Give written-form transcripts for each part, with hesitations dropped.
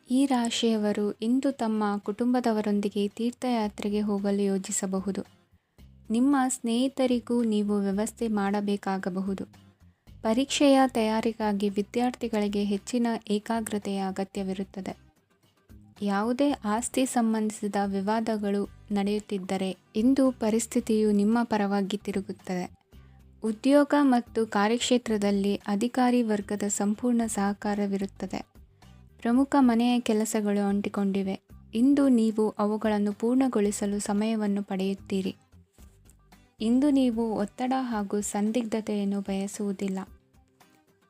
ಈ ರಾಶಿಯವರು ಇಂದು ತಮ್ಮ ಕುಟುಂಬದವರೊಂದಿಗೆ ತೀರ್ಥಯಾತ್ರೆಗೆ ಹೋಗಲು ಯೋಜಿಸಬಹುದು. ನಿಮ್ಮ ಸ್ನೇಹಿತರಿಗೂ ನೀವು ವ್ಯವಸ್ಥೆ ಮಾಡಬೇಕಾಗಬಹುದು. ಪರೀಕ್ಷೆಯ ತಯಾರಿಗಾಗಿ ವಿದ್ಯಾರ್ಥಿಗಳಿಗೆ ಹೆಚ್ಚಿನ ಏಕಾಗ್ರತೆಯ ಅಗತ್ಯವಿರುತ್ತದೆ. ಯಾವುದೇ ಆಸ್ತಿ ಸಂಬಂಧಿಸಿದ ವಿವಾದಗಳು ನಡೆಯುತ್ತಿದ್ದರೆ ಇಂದು ಪರಿಸ್ಥಿತಿಯು ನಿಮ್ಮ ಪರವಾಗಿ ತಿರುಗುತ್ತದೆ. ಉದ್ಯೋಗ ಮತ್ತು ಕಾರ್ಯಕ್ಷೇತ್ರದಲ್ಲಿ ಅಧಿಕಾರಿ ವರ್ಗದ ಸಂಪೂರ್ಣ ಸಹಕಾರವಿರುತ್ತದೆ. ಪ್ರಮುಖ ಮನೆಯ ಕೆಲಸಗಳು ಅಂಟಿಕೊಂಡಿವೆ. ಇಂದು ನೀವು ಅವುಗಳನ್ನು ಪೂರ್ಣಗೊಳಿಸಲು ಸಮಯವನ್ನು ಪಡೆಯುತ್ತೀರಿ. ಇಂದು ನೀವು ಒತ್ತಡ ಹಾಗೂ ಸಂದಿಗ್ಧತೆಯನ್ನು ಬಯಸುವುದಿಲ್ಲ.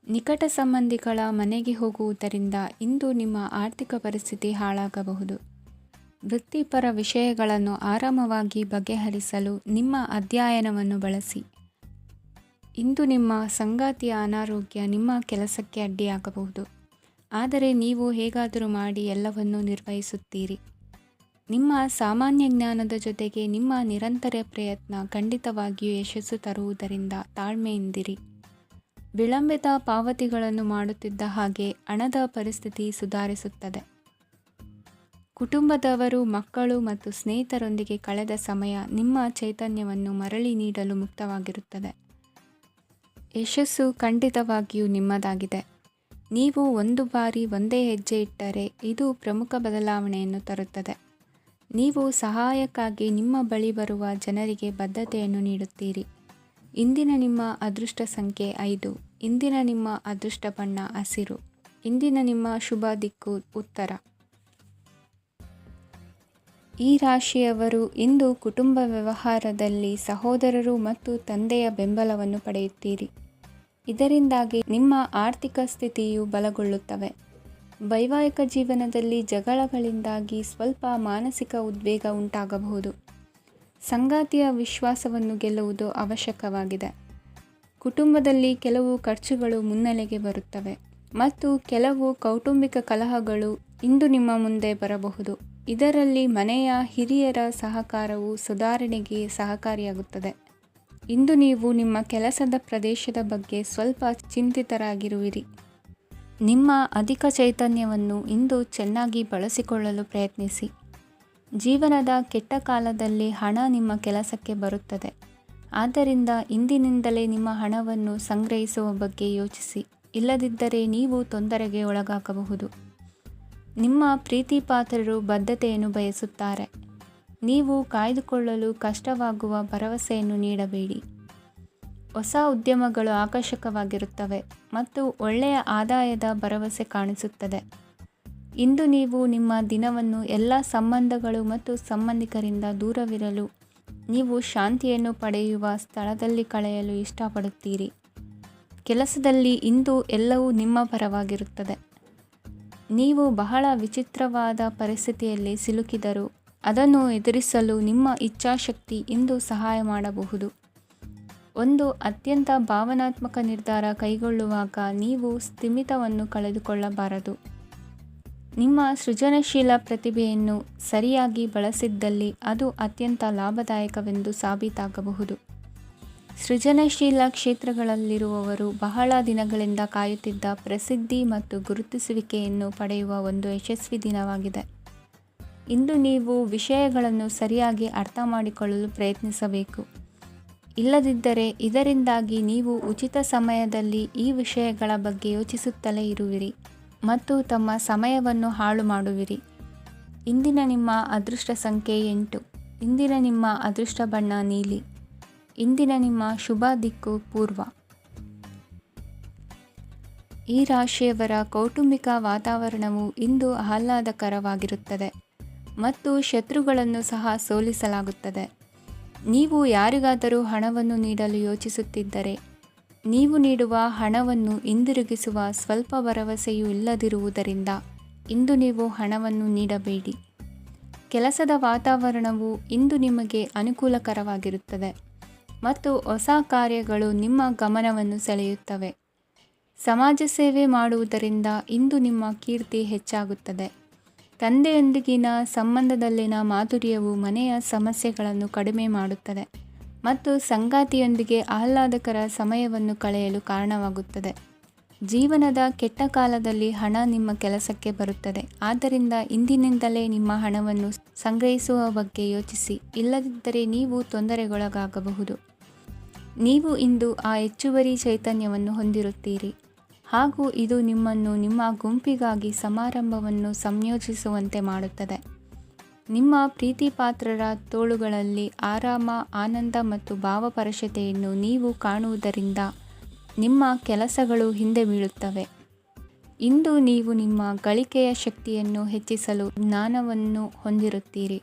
ನಿಕಟ ಸಂಬಂಧಿಗಳ ಮನೆಗೆ ಹೋಗುವುದರಿಂದ ಇಂದು ನಿಮ್ಮ ಆರ್ಥಿಕ ಪರಿಸ್ಥಿತಿ ಹಾಳಾಗಬಹುದು. ವೃತ್ತಿಪರ ವಿಷಯಗಳನ್ನು ಆರಾಮವಾಗಿ ಬಗೆಹರಿಸಲು ನಿಮ್ಮ ಅಧ್ಯಯನವನ್ನು ಬಳಸಿ. ಇಂದು ನಿಮ್ಮ ಸಂಗಾತಿಯ ಅನಾರೋಗ್ಯ ನಿಮ್ಮ ಕೆಲಸಕ್ಕೆ ಅಡ್ಡಿಯಾಗಬಹುದು. ಆದರೆ ನೀವು ಹೇಗಾದರೂ ಮಾಡಿ ಎಲ್ಲವನ್ನೂ ನಿರ್ವಹಿಸುತ್ತೀರಿ. ನಿಮ್ಮ ಸಾಮಾನ್ಯ ಜ್ಞಾನದ ಜೊತೆಗೆ ನಿಮ್ಮ ನಿರಂತರ ಪ್ರಯತ್ನ ಖಂಡಿತವಾಗಿಯೂ ಯಶಸ್ಸು ತರುವುದರಿಂದ ತಾಳ್ಮೆಯಿಂದಿರಿ. ವಿಳಂಬಿತ ಪಾವತಿಗಳನ್ನು ಮಾಡುತ್ತಿದ್ದ ಹಾಗೆ ಹಣದ ಪರಿಸ್ಥಿತಿ ಸುಧಾರಿಸುತ್ತದೆ. ಕುಟುಂಬದವರು, ಮಕ್ಕಳು ಮತ್ತು ಸ್ನೇಹಿತರೊಂದಿಗೆ ಕಳೆದ ಸಮಯ ನಿಮ್ಮ ಚೈತನ್ಯವನ್ನು ಮರಳಿ ನೀಡಲು ಮುಕ್ತವಾಗಿರುತ್ತದೆ. ಯಶಸ್ಸು ಖಂಡಿತವಾಗಿಯೂ ನಿಮ್ಮದಾಗಿದೆ. ನೀವು ಒಂದು ಬಾರಿ ಒಂದೇ ಹೆಜ್ಜೆ ಇಟ್ಟರೆ ಇದು ಪ್ರಮುಖ ಬದಲಾವಣೆಯನ್ನು ತರುತ್ತದೆ. ನೀವು ಸಹಾಯಕ್ಕಾಗಿ ನಿಮ್ಮ ಬಳಿ ಬರುವ ಜನರಿಗೆ ಬದ್ಧತೆಯನ್ನು ನೀಡುತ್ತೀರಿ. ಇಂದಿನ ನಿಮ್ಮ ಅದೃಷ್ಟ ಸಂಖ್ಯೆ 5. ಇಂದಿನ ನಿಮ್ಮ ಅದೃಷ್ಟ ಬಣ್ಣ ಹಸಿರು. ಇಂದಿನ ನಿಮ್ಮ ಶುಭ ದಿಕ್ಕು ಉತ್ತರ. ಈ ರಾಶಿಯವರು ಇಂದು ಕುಟುಂಬ ವ್ಯವಹಾರದಲ್ಲಿ ಸಹೋದರರು ಮತ್ತು ತಂದೆಯ ಬೆಂಬಲವನ್ನು ಪಡೆಯುತ್ತೀರಿ. ಇದರಿಂದಾಗಿ ನಿಮ್ಮ ಆರ್ಥಿಕ ಸ್ಥಿತಿಯು ಬಲಗೊಳ್ಳುತ್ತವೆ. ವೈವಾಹಿಕ ಜೀವನದಲ್ಲಿ ಜಗಳಗಳಿಂದಾಗಿ ಸ್ವಲ್ಪ ಮಾನಸಿಕ ಉದ್ವೇಗ ಉಂಟಾಗಬಹುದು. ಸಂಗಾತಿಯ ವಿಶ್ವಾಸವನ್ನು ಗೆಲ್ಲುವುದು ಅವಶ್ಯಕವಾಗಿದೆ. ಕುಟುಂಬದಲ್ಲಿ ಕೆಲವು ಖರ್ಚುಗಳು ಮುನ್ನೆಲೆಗೆ ಬರುತ್ತವೆ ಮತ್ತು ಕೆಲವು ಕೌಟುಂಬಿಕ ಕಲಹಗಳು ಇಂದು ನಿಮ್ಮ ಮುಂದೆ ಬರಬಹುದು. ಇದರಲ್ಲಿ ಮನೆಯ ಹಿರಿಯರ ಸಹಕಾರವು ಸುಧಾರಣೆಗೆ ಸಹಕಾರಿಯಾಗುತ್ತದೆ. ಇಂದು ನೀವು ನಿಮ್ಮ ಕೆಲಸದ ಪ್ರದೇಶದ ಬಗ್ಗೆ ಸ್ವಲ್ಪ ಚಿಂತಿತರಾಗಿರುವಿರಿ. ನಿಮ್ಮ ಅಧಿಕ ಚೈತನ್ಯವನ್ನು ಇಂದು ಚೆನ್ನಾಗಿ ಬಳಸಿಕೊಳ್ಳಲು ಪ್ರಯತ್ನಿಸಿ. ಜೀವನದ ಕೆಟ್ಟ ಕಾಲದಲ್ಲಿ ಹಣ ನಿಮ್ಮ ಕೆಲಸಕ್ಕೆ ಬರುತ್ತದೆ. ಆದ್ದರಿಂದ ಇಂದಿನಿಂದಲೇ ನಿಮ್ಮ ಹಣವನ್ನು ಸಂಗ್ರಹಿಸುವ ಬಗ್ಗೆ ಯೋಚಿಸಿ. ಇಲ್ಲದಿದ್ದರೆ ನೀವು ತೊಂದರೆಗೆ ಒಳಗಾಗಬಹುದು. ನಿಮ್ಮ ಪ್ರೀತಿಪಾತ್ರರು ಬದ್ಧತೆಯನ್ನು ಬಯಸುತ್ತಾರೆ. ನೀವು ಕಾಯ್ದುಕೊಳ್ಳಲು ಕಷ್ಟವಾಗುವ ಭರವಸೆಯನ್ನು ನೀಡಬೇಡಿ. ಹೊಸ ಉದ್ಯಮಗಳು ಆಕರ್ಷಕವಾಗಿರುತ್ತವೆ ಮತ್ತು ಒಳ್ಳೆಯ ಆದಾಯದ ಭರವಸೆ ಕಾಣಿಸುತ್ತದೆ. ಇಂದು ನೀವು ನಿಮ್ಮ ದಿನವನ್ನು ಎಲ್ಲ ಸಂಬಂಧಗಳು ಮತ್ತು ಸಂಬಂಧಿಕರಿಂದ ದೂರವಿರಲು ನೀವು ಶಾಂತಿಯನ್ನು ಪಡೆಯುವ ಸ್ಥಳದಲ್ಲಿ ಕಳೆಯಲು ಇಷ್ಟಪಡುತ್ತೀರಿ. ಕೆಲಸದಲ್ಲಿ ಇಂದು ಎಲ್ಲವೂ ನಿಮ್ಮ ಪರವಾಗಿರುತ್ತದೆ. ನೀವು ಬಹಳ ವಿಚಿತ್ರವಾದ ಪರಿಸ್ಥಿತಿಯಲ್ಲಿ ಸಿಲುಕಿದರೂ ಅದನ್ನು ಎದುರಿಸಲು ನಿಮ್ಮ ಇಚ್ಛಾಶಕ್ತಿ ಇಂದು ಸಹಾಯ ಮಾಡಬಹುದು. ಒಂದು ಅತ್ಯಂತ ಭಾವನಾತ್ಮಕ ನಿರ್ಧಾರ ಕೈಗೊಳ್ಳುವಾಗ ನೀವು ಸ್ಥಿಮಿತವನ್ನು ಕಳೆದುಕೊಳ್ಳಬಾರದು. ನಿಮ್ಮ ಸೃಜನಶೀಲ ಪ್ರತಿಭೆಯನ್ನು ಸರಿಯಾಗಿ ಬಳಸಿದ್ದಲ್ಲಿ ಅದು ಅತ್ಯಂತ ಲಾಭದಾಯಕವೆಂದು ಸಾಬೀತಾಗಬಹುದು. ಸೃಜನಶೀಲ ಕ್ಷೇತ್ರಗಳಲ್ಲಿರುವವರು ಬಹಳ ದಿನಗಳಿಂದ ಕಾಯುತ್ತಿದ್ದ ಪ್ರಸಿದ್ಧಿ ಮತ್ತು ಗುರುತಿಸುವಿಕೆಯನ್ನು ಪಡೆಯುವ ಒಂದು ಯಶಸ್ವಿ ದಿನವಾಗಿದೆ. ಇಂದು ನೀವು ವಿಷಯಗಳನ್ನು ಸರಿಯಾಗಿ ಅರ್ಥ ಮಾಡಿಕೊಳ್ಳಲು ಪ್ರಯತ್ನಿಸಬೇಕು. ಇಲ್ಲದಿದ್ದರೆ ಇದರಿಂದಾಗಿ ನೀವು ಉಚಿತ ಸಮಯದಲ್ಲಿ ಈ ವಿಷಯಗಳ ಬಗ್ಗೆ ಯೋಚಿಸುತ್ತಲೇ ಇರುವಿರಿ ಮತ್ತು ತಮ್ಮ ಸಮಯವನ್ನು ಹಾಳು ಮಾಡುವಿರಿ. ಇಂದಿನ ನಿಮ್ಮ ಅದೃಷ್ಟ ಸಂಖ್ಯೆ 8. ಇಂದಿನ ನಿಮ್ಮ ಅದೃಷ್ಟ ಬಣ್ಣ ನೀಲಿ. ಇಂದಿನ ನಿಮ್ಮ ಶುಭ ದಿಕ್ಕು ಪೂರ್ವ. ಈ ರಾಶಿಯವರ ಕೌಟುಂಬಿಕ ವಾತಾವರಣವು ಇಂದು ಆಹ್ಲಾದಕರವಾಗಿರುತ್ತದೆ ಮತ್ತು ಶತ್ರುಗಳನ್ನು ಸಹ ಸೋಲಿಸಲಾಗುತ್ತದೆ. ನೀವು ಯಾರಿಗಾದರೂ ಹಣವನ್ನು ನೀಡಲು ಯೋಚಿಸುತ್ತಿದ್ದರೆ ನೀವು ನೀಡುವ ಹಣವನ್ನು ಹಿಂದಿರುಗಿಸುವ ಸ್ವಲ್ಪ ಭರವಸೆಯೂ ಇಲ್ಲದಿರುವುದರಿಂದ ಇಂದು ನೀವು ಹಣವನ್ನು ನೀಡಬೇಡಿ. ಕೆಲಸದ ವಾತಾವರಣವು ಇಂದು ನಿಮಗೆ ಅನುಕೂಲಕರವಾಗಿರುತ್ತದೆ ಮತ್ತು ಹೊಸ ಕಾರ್ಯಗಳು ನಿಮ್ಮ ಗಮನವನ್ನು ಸೆಳೆಯುತ್ತವೆ. ಸಮಾಜ ಸೇವೆ ಮಾಡುವುದರಿಂದ ಇಂದು ನಿಮ್ಮ ಕೀರ್ತಿ ಹೆಚ್ಚಾಗುತ್ತದೆ. ತಂದೆಯೊಂದಿಗಿನ ಸಂಬಂಧದಲ್ಲಿನ ಮಾಧುರ್ಯವು ಮನೆಯ ಸಮಸ್ಯೆಗಳನ್ನು ಕಡಿಮೆ ಮಾಡುತ್ತದೆ ಮತ್ತು ಸಂಗಾತಿಯೊಂದಿಗೆ ಆಹ್ಲಾದಕರ ಸಮಯವನ್ನು ಕಳೆಯಲು ಕಾರಣವಾಗುತ್ತದೆ. ಜೀವನದ ಕೆಟ್ಟ ಕಾಲದಲ್ಲಿ ಹಣ ನಿಮ್ಮ ಕೆಲಸಕ್ಕೆ ಬರುತ್ತದೆ. ಆದ್ದರಿಂದ ಇಂದಿನಿಂದಲೇ ನಿಮ್ಮ ಹಣವನ್ನು ಸಂಗ್ರಹಿಸುವ ಬಗ್ಗೆ ಯೋಚಿಸಿ, ಇಲ್ಲದಿದ್ದರೆ ನೀವು ತೊಂದರೆಗೊಳಗಾಗಬಹುದು. ನೀವು ಇಂದು ಆ ಹೆಚ್ಚುವರಿ ಚೈತನ್ಯವನ್ನು ಹೊಂದಿರುತ್ತೀರಿ ಹಾಗೂ ಇದು ನಿಮ್ಮನ್ನು ನಿಮ್ಮ ಗುಂಪಿಗಾಗಿ ಸಮಾರಂಭವನ್ನು ಸಂಯೋಜಿಸುವಂತೆ ಮಾಡುತ್ತದೆ. ನಿಮ್ಮ ಪ್ರೀತಿಪಾತ್ರರ ತೋಳುಗಳಲ್ಲಿ ಆರಾಮ, ಆನಂದ ಮತ್ತು ಭಾವಪರಶತೆಯನ್ನು ನೀವು ಕಾಣುವುದರಿಂದ ನಿಮ್ಮ ಕೆಲಸಗಳು ಹಿಂದೆ ಬೀಳುತ್ತವೆ. ಇಂದು ನೀವು ನಿಮ್ಮ ಗಳಿಕೆಯ ಶಕ್ತಿಯನ್ನು ಹೆಚ್ಚಿಸಲು ಜ್ಞಾನವನ್ನು ಹೊಂದಿರುತ್ತೀರಿ.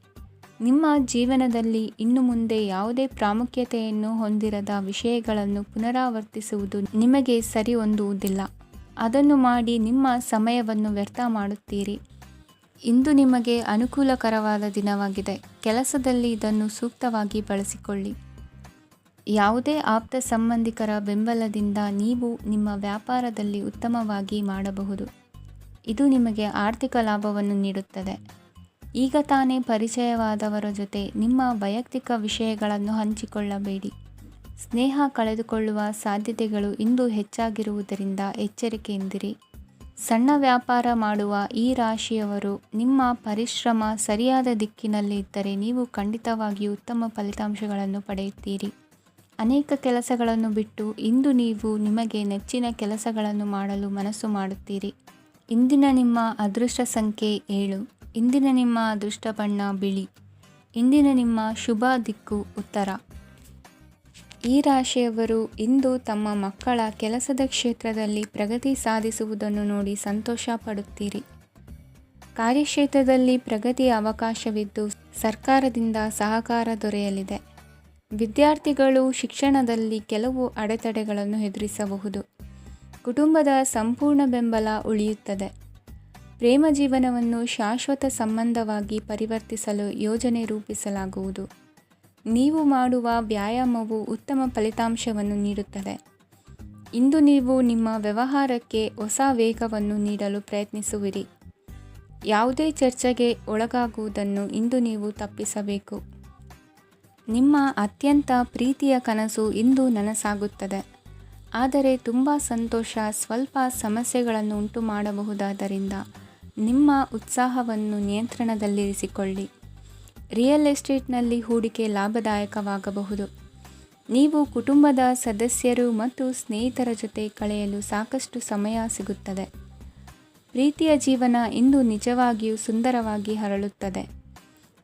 ನಿಮ್ಮ ಜೀವನದಲ್ಲಿ ಇನ್ನು ಮುಂದೆ ಯಾವುದೇ ಪ್ರಾಮುಖ್ಯತೆಯನ್ನು ಹೊಂದಿರದ ವಿಷಯಗಳನ್ನು ಪುನರಾವರ್ತಿಸುವುದು ನಿಮಗೆ ಸರಿ ಹೊಂದುವುದಿಲ್ಲ. ಅದನ್ನು ಮಾಡಿ ನಿಮ್ಮ ಸಮಯವನ್ನು ವ್ಯರ್ಥ ಮಾಡುತ್ತೀರಿ. ಇಂದು ನಿಮಗೆ ಅನುಕೂಲಕರವಾದ ದಿನವಾಗಿದೆ. ಕೆಲಸದಲ್ಲಿ ಇದನ್ನು ಸೂಕ್ತವಾಗಿ ಬಳಸಿಕೊಳ್ಳಿ. ಯಾವುದೇ ಆಪ್ತ ಸಂಬಂಧಿಕರ ಬೆಂಬಲದಿಂದ ನೀವು ನಿಮ್ಮ ವ್ಯಾಪಾರದಲ್ಲಿ ಉತ್ತಮವಾಗಿ ಮಾಡಬಹುದು. ಇದು ನಿಮಗೆ ಆರ್ಥಿಕ ಲಾಭವನ್ನು ನೀಡುತ್ತದೆ. ಈಗ ತಾನೇ ಪರಿಚಯವಾದವರ ಜೊತೆ ನಿಮ್ಮ ವೈಯಕ್ತಿಕ ವಿಷಯಗಳನ್ನು ಹಂಚಿಕೊಳ್ಳಬೇಡಿ. ಸ್ನೇಹ ಕಳೆದುಕೊಳ್ಳುವ ಸಾಧ್ಯತೆಗಳು ಇಂದು ಹೆಚ್ಚಾಗಿರುವುದರಿಂದ ಎಚ್ಚರಿಕೆಯಿಂದಿರಿ. ಸಣ್ಣ ವ್ಯಾಪಾರ ಮಾಡುವ ಈ ರಾಶಿಯವರು, ನಿಮ್ಮ ಪರಿಶ್ರಮ ಸರಿಯಾದ ದಿಕ್ಕಿನಲ್ಲಿ ಇದ್ದರೆ ನೀವು ಖಂಡಿತವಾಗಿಯೂ ಉತ್ತಮ ಫಲಿತಾಂಶಗಳನ್ನು ಪಡೆಯುತ್ತೀರಿ. ಅನೇಕ ಕೆಲಸಗಳನ್ನು ಬಿಟ್ಟು ಇಂದು ನೀವು ನಿಮಗೆ ನೆಚ್ಚಿನ ಕೆಲಸಗಳನ್ನು ಮಾಡಲು ಮನಸ್ಸು ಮಾಡುತ್ತೀರಿ. ಇಂದಿನ ನಿಮ್ಮ ಅದೃಷ್ಟ ಸಂಖ್ಯೆ 7. ಇಂದಿನ ನಿಮ್ಮ ಅದೃಷ್ಟ ಬಣ್ಣ ಬಿಳಿ. ಇಂದಿನ ನಿಮ್ಮ ಶುಭ ದಿಕ್ಕು ಉತ್ತರ. ಈ ರಾಶಿಯವರು ಇಂದು ತಮ್ಮ ಮಕ್ಕಳ ಕೆಲಸದ ಕ್ಷೇತ್ರದಲ್ಲಿ ಪ್ರಗತಿ ಸಾಧಿಸುವುದನ್ನು ನೋಡಿ ಸಂತೋಷ ಪಡುತ್ತೀರಿ. ಕಾರ್ಯಕ್ಷೇತ್ರದಲ್ಲಿ ಪ್ರಗತಿಯ ಅವಕಾಶವಿದ್ದು ಸರ್ಕಾರದಿಂದ ಸಹಕಾರ ದೊರೆಯಲಿದೆ. ವಿದ್ಯಾರ್ಥಿಗಳು ಶಿಕ್ಷಣದಲ್ಲಿ ಕೆಲವು ಅಡೆತಡೆಗಳನ್ನು ಎದುರಿಸಬಹುದು. ಕುಟುಂಬದ ಸಂಪೂರ್ಣ ಬೆಂಬಲ ಉಳಿಯುತ್ತದೆ. ಪ್ರೇಮ ಜೀವನವನ್ನು ಶಾಶ್ವತ ಸಂಬಂಧವಾಗಿ ಪರಿವರ್ತಿಸಲು ಯೋಜನೆ ರೂಪಿಸಲಾಗುವುದು. ನೀವು ಮಾಡುವ ವ್ಯಾಯಾಮವು ಉತ್ತಮ ಫಲಿತಾಂಶವನ್ನು ನೀಡುತ್ತದೆ. ಇಂದು ನೀವು ನಿಮ್ಮ ವ್ಯವಹಾರಕ್ಕೆ ಹೊಸ ವೇಗವನ್ನು ನೀಡಲು ಪ್ರಯತ್ನಿಸುವಿರಿ. ಯಾವುದೇ ಚರ್ಚೆಗೆ ಒಳಗಾಗುವುದನ್ನು ಇಂದು ನೀವು ತಪ್ಪಿಸಬೇಕು. ನಿಮ್ಮ ಅತ್ಯಂತ ಪ್ರೀತಿಯ ಕನಸು ಇಂದು ನನಸಾಗುತ್ತದೆ. ಆದರೆ ತುಂಬ ಸಂತೋಷ ಸ್ವಲ್ಪ ಸಮಸ್ಯೆಗಳನ್ನು ಉಂಟು ಮಾಡಬಹುದಾದ್ದರಿಂದ ನಿಮ್ಮ ಉತ್ಸಾಹವನ್ನು ನಿಯಂತ್ರಣದಲ್ಲಿರಿಸಿಕೊಳ್ಳಿ. ರಿಯಲ್ ಎಸ್ಟೇಟ್ನಲ್ಲಿ ಹೂಡಿಕೆ ಲಾಭದಾಯಕವಾಗಬಹುದು. ನೀವು ಕುಟುಂಬದ ಸದಸ್ಯರು ಮತ್ತು ಸ್ನೇಹಿತರ ಜೊತೆ ಕಳೆಯಲು ಸಾಕಷ್ಟು ಸಮಯ ಸಿಗುತ್ತದೆ. ಪ್ರೀತಿಯ ಜೀವನ ಇಂದು ನಿಜವಾಗಿಯೂ ಸುಂದರವಾಗಿ ಹರಳುತ್ತದೆ.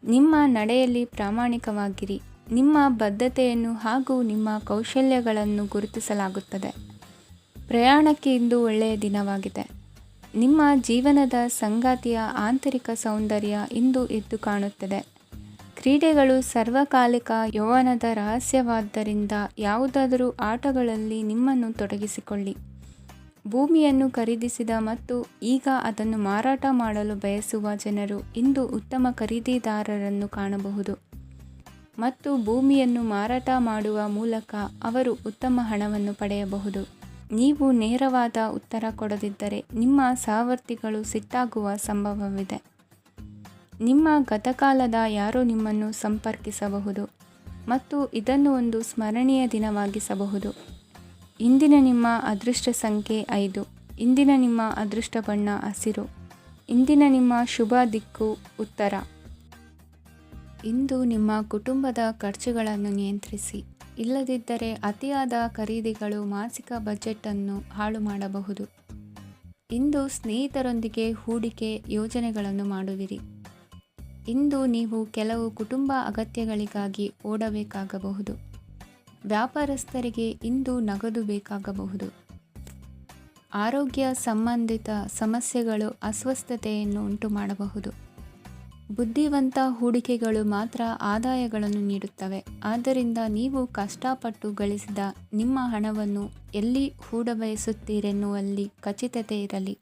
ನಿಮ್ಮ ನಡೆಯಲ್ಲಿ ಪ್ರಾಮಾಣಿಕವಾಗಿರಿ. ನಿಮ್ಮ ಬದ್ಧತೆಯನ್ನು ಹಾಗೂ ನಿಮ್ಮ ಕೌಶಲ್ಯಗಳನ್ನು ಗುರುತಿಸಲಾಗುತ್ತದೆ. ಪ್ರಯಾಣಕ್ಕೆ ಇಂದು ಒಳ್ಳೆಯ ದಿನವಾಗಿದೆ. ನಿಮ್ಮ ಜೀವನದ ಸಂಗಾತಿಯ ಆಂತರಿಕ ಸೌಂದರ್ಯ ಇಂದು ಎದ್ದು ಕಾಣುತ್ತದೆ. ಕ್ರೀಡೆಗಳು ಸರ್ವಕಾಲಿಕ ಯೌವನದ ರಹಸ್ಯವಾದ್ದರಿಂದ ಯಾವುದಾದರೂ ಆಟಗಳಲ್ಲಿ ನಿಮ್ಮನ್ನು ತೊಡಗಿಸಿಕೊಳ್ಳಿ. ಭೂಮಿಯನ್ನು ಖರೀದಿಸಿದ ಮತ್ತು ಈಗ ಅದನ್ನು ಮಾರಾಟ ಮಾಡಲು ಬಯಸುವ ಜನರು ಇಂದು ಉತ್ತಮ ಖರೀದಿದಾರರನ್ನು ಕಾಣಬಹುದು ಮತ್ತು ಭೂಮಿಯನ್ನು ಮಾರಾಟ ಮಾಡುವ ಮೂಲಕ ಅವರು ಉತ್ತಮ ಹಣವನ್ನು ಪಡೆಯಬಹುದು. ನೀವು ನೇರವಾದ ಉತ್ತರ ಕೊಡದಿದ್ದರೆ ನಿಮ್ಮ ಸಹವರ್ತಿಗಳು ಸಿಟ್ಟಾಗುವ ಸಂಭವವಿದೆ. ನಿಮ್ಮ ಗತಕಾಲದ ಯಾರೋ ನಿಮ್ಮನ್ನು ಸಂಪರ್ಕಿಸಬಹುದು ಮತ್ತು ಇದನ್ನು ಒಂದು ಸ್ಮರಣೀಯ ದಿನವಾಗಿಸಬಹುದು. ಇಂದಿನ ನಿಮ್ಮ ಅದೃಷ್ಟ ಸಂಖ್ಯೆ 5. ಇಂದಿನ ನಿಮ್ಮ ಅದೃಷ್ಟ ಬಣ್ಣ ಹಸಿರು. ಇಂದಿನ ನಿಮ್ಮ ಶುಭ ದಿಕ್ಕು ಉತ್ತರ. ಇಂದು ನಿಮ್ಮ ಕುಟುಂಬದ ಖರ್ಚುಗಳನ್ನು ನಿಯಂತ್ರಿಸಿ. ಇಲ್ಲದಿದ್ದರೆ ಅತಿಯಾದ ಖರೀದಿಗಳು ಮಾಸಿಕ ಬಜೆಟನ್ನು ಹಾಳು ಮಾಡಬಹುದು. ಇಂದು ಸ್ನೇಹಿತರೊಂದಿಗೆ ಹೂಡಿಕೆ ಯೋಜನೆಗಳನ್ನು ಮಾಡುವಿರಿ. ಇಂದು ನೀವು ಕೆಲವು ಕುಟುಂಬ ಅಗತ್ಯಗಳಿಗಾಗಿ ಓಡಬೇಕಾಗಬಹುದು. ವ್ಯಾಪಾರಸ್ಥರಿಗೆ ಇಂದು ನಗದು ಬೇಕಾಗಬಹುದು. ಆರೋಗ್ಯ ಸಂಬಂಧಿತ ಸಮಸ್ಯೆಗಳು ಅಸ್ವಸ್ಥತೆಯನ್ನು ಉಂಟುಮಾಡಬಹುದು. ಬುದ್ಧಿವಂತ ಹೂಡಿಕೆಗಳು ಮಾತ್ರ ಆದಾಯಗಳನ್ನು ನೀಡುತ್ತವೆ. ಆದ್ದರಿಂದ ನೀವು ಕಷ್ಟಪಟ್ಟು ಗಳಿಸಿದ ನಿಮ್ಮ ಹಣವನ್ನು ಎಲ್ಲಿ ಹೂಡಬಯಸುತ್ತೀರೆನ್ನುವಲ್ಲಿ ಖಚಿತತೆ ಇರಲಿ.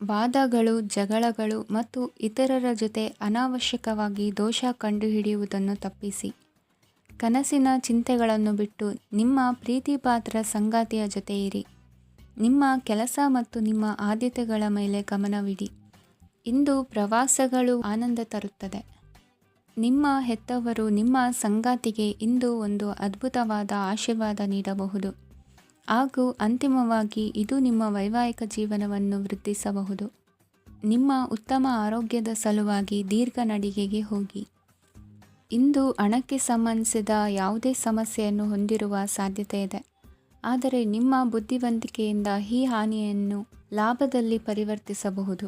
ವಾದಗಳು, ಜಗಳಗಳು ಮತ್ತು ಇತರರ ಜೊತೆ ಅನಾವಶ್ಯಕವಾಗಿ ದೋಷ ಕಂಡುಹಿಡಿಯುವುದನ್ನು ತಪ್ಪಿಸಿ. ಕನಸಿನ ಚಿಂತೆಗಳನ್ನು ಬಿಟ್ಟು ನಿಮ್ಮ ಪ್ರೀತಿಪಾತ್ರ ಸಂಗಾತಿಯ ಜೊತೆ ಇರಿ. ನಿಮ್ಮ ಕೆಲಸ ಮತ್ತು ನಿಮ್ಮ ಆದ್ಯತೆಗಳ ಮೇಲೆ ಗಮನವಿಡಿ. ಇಂದು ಪ್ರವಾಸಗಳು ಆನಂದ ತರುತ್ತದೆ. ನಿಮ್ಮ ಹೆತ್ತವರು ನಿಮ್ಮ ಸಂಗಾತಿಗೆ ಇಂದು ಒಂದು ಅದ್ಭುತವಾದ ಆಶೀರ್ವಾದ ನೀಡಬಹುದು. ಹಾಗೂ ಅಂತಿಮವಾಗಿ ಇದು ನಿಮ್ಮ ವೈವಾಹಿಕ ಜೀವನವನ್ನು ವೃದ್ಧಿಸಬಹುದು. ನಿಮ್ಮ ಉತ್ತಮ ಆರೋಗ್ಯದ ಸಲುವಾಗಿ ದೀರ್ಘ ನಡಿಗೆಗೆ ಹೋಗಿ. ಇಂದು ಹಣಕ್ಕೆ ಸಂಬಂಧಿಸಿದ ಯಾವುದೇ ಸಮಸ್ಯೆಯನ್ನು ಹೊಂದಿರುವ ಸಾಧ್ಯತೆ ಇದೆ, ಆದರೆ ನಿಮ್ಮ ಬುದ್ಧಿವಂತಿಕೆಯಿಂದ ಈ ಹಾನಿಯನ್ನು ಲಾಭದಲ್ಲಿ ಪರಿವರ್ತಿಸಬಹುದು.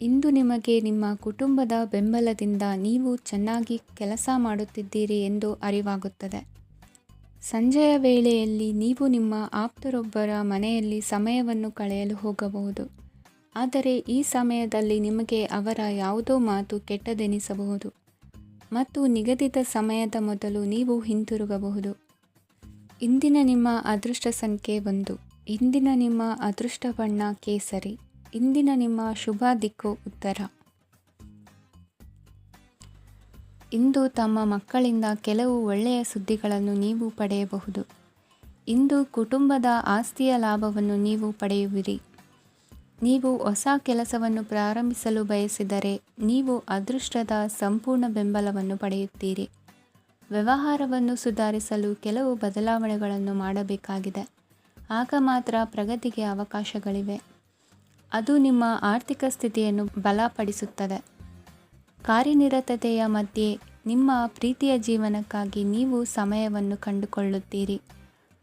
ಇಂದು ನಿಮಗೆ ನಿಮ್ಮ ಕುಟುಂಬದ ಬೆಂಬಲದಿಂದ ನೀವು ಚೆನ್ನಾಗಿ ಕೆಲಸ ಮಾಡುತ್ತಿದ್ದೀರಿ ಎಂದು ಅರಿವಾಗುತ್ತದೆ. ಸಂಜೆಯ ವೇಳೆಯಲ್ಲಿ ನೀವು ನಿಮ್ಮ ಆಪ್ತರೊಬ್ಬರ ಮನೆಯಲ್ಲಿ ಸಮಯವನ್ನು ಕಳೆಯಲು ಹೋಗಬಹುದು, ಆದರೆ ಈ ಸಮಯದಲ್ಲಿ ನಿಮಗೆ ಅವರ ಯಾವುದೋ ಮಾತು ಕೆಟ್ಟದೆನಿಸಬಹುದು ಮತ್ತು ನಿಗದಿತ ಸಮಯದ ಮೊದಲು ನೀವು ಹಿಂತಿರುಗಬಹುದು. ಇಂದಿನ ನಿಮ್ಮ ಅದೃಷ್ಟ ಸಂಖ್ಯೆ 1. ಇಂದಿನ ನಿಮ್ಮ ಅದೃಷ್ಟ ಬಣ್ಣ ಕೇಸರಿ. ಇಂದಿನ ನಿಮ್ಮ ಶುಭ ದಿಕ್ಕು ಉತ್ತರ. ಇಂದು ತಮ್ಮ ಮಕ್ಕಳಿಂದ ಕೆಲವು ಒಳ್ಳೆಯ ಸುದ್ದಿಗಳನ್ನು ನೀವು ಪಡೆಯಬಹುದು. ಇಂದು ಕುಟುಂಬದ ಆಸ್ತಿಯ ಲಾಭವನ್ನು ನೀವು ಪಡೆಯುವಿರಿ. ನೀವು ಹೊಸ ಕೆಲಸವನ್ನು ಪ್ರಾರಂಭಿಸಲು ಬಯಸಿದರೆ ನೀವು ಅದೃಷ್ಟದ ಸಂಪೂರ್ಣ ಬೆಂಬಲವನ್ನು ಪಡೆಯುತ್ತೀರಿ. ವ್ಯವಹಾರವನ್ನು ಸುಧಾರಿಸಲು ಕೆಲವು ಬದಲಾವಣೆಗಳನ್ನು ಮಾಡಬೇಕಾಗಿದೆ, ಆಗ ಮಾತ್ರ ಪ್ರಗತಿಗೆ ಅವಕಾಶಗಳಿವೆ. ಅದು ನಿಮ್ಮ ಆರ್ಥಿಕ ಸ್ಥಿತಿಯನ್ನು ಬಲಪಡಿಸುತ್ತದೆ. ಕಾರ್ಯನಿರತತೆಯ ಮಧ್ಯೆ ನಿಮ್ಮ ಪ್ರೀತಿಯ ಜೀವನಕ್ಕಾಗಿ ನೀವು ಸಮಯವನ್ನು ಕಂಡುಕೊಳ್ಳುತ್ತೀರಿ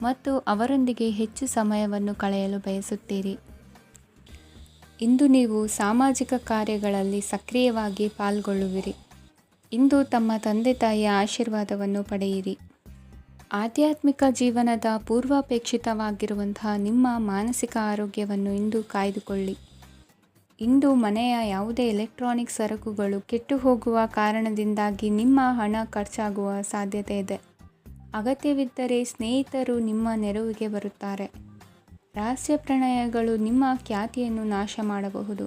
ಮತ್ತು ಅವರೊಂದಿಗೆ ಹೆಚ್ಚು ಸಮಯವನ್ನು ಕಳೆಯಲು ಬಯಸುತ್ತೀರಿ. ಇಂದು ನೀವು ಸಾಮಾಜಿಕ ಕಾರ್ಯಗಳಲ್ಲಿ ಸಕ್ರಿಯವಾಗಿ ಪಾಲ್ಗೊಳ್ಳುವಿರಿ. ಇಂದು ತಮ್ಮ ತಂದೆ ತಾಯಿಯ ಆಶೀರ್ವಾದವನ್ನು ಪಡೆಯಿರಿ. ಆಧ್ಯಾತ್ಮಿಕ ಜೀವನದ ಪೂರ್ವಾಪೇಕ್ಷಿತವಾಗಿರುವಂತಹ ನಿಮ್ಮ ಮಾನಸಿಕ ಆರೋಗ್ಯವನ್ನು ಇಂದು ಕಾಯ್ದುಕೊಳ್ಳಿ. ಇಂದು ಮನೆಯ ಯಾವುದೇ ಎಲೆಕ್ಟ್ರಾನಿಕ್ ಸರಕುಗಳು ಕೆಟ್ಟು ಹೋಗುವ ಕಾರಣದಿಂದಾಗಿ ನಿಮ್ಮ ಹಣ ಖರ್ಚಾಗುವ ಸಾಧ್ಯತೆ ಇದೆ. ಅಗತ್ಯವಿದ್ದರೆ ಸ್ನೇಹಿತರು ನಿಮ್ಮ ನೆರವಿಗೆ ಬರುತ್ತಾರೆ. ರಹಸ್ಯ ಪ್ರಣಯಗಳು ನಿಮ್ಮ ಖ್ಯಾತಿಯನ್ನು ನಾಶ ಮಾಡಬಹುದು.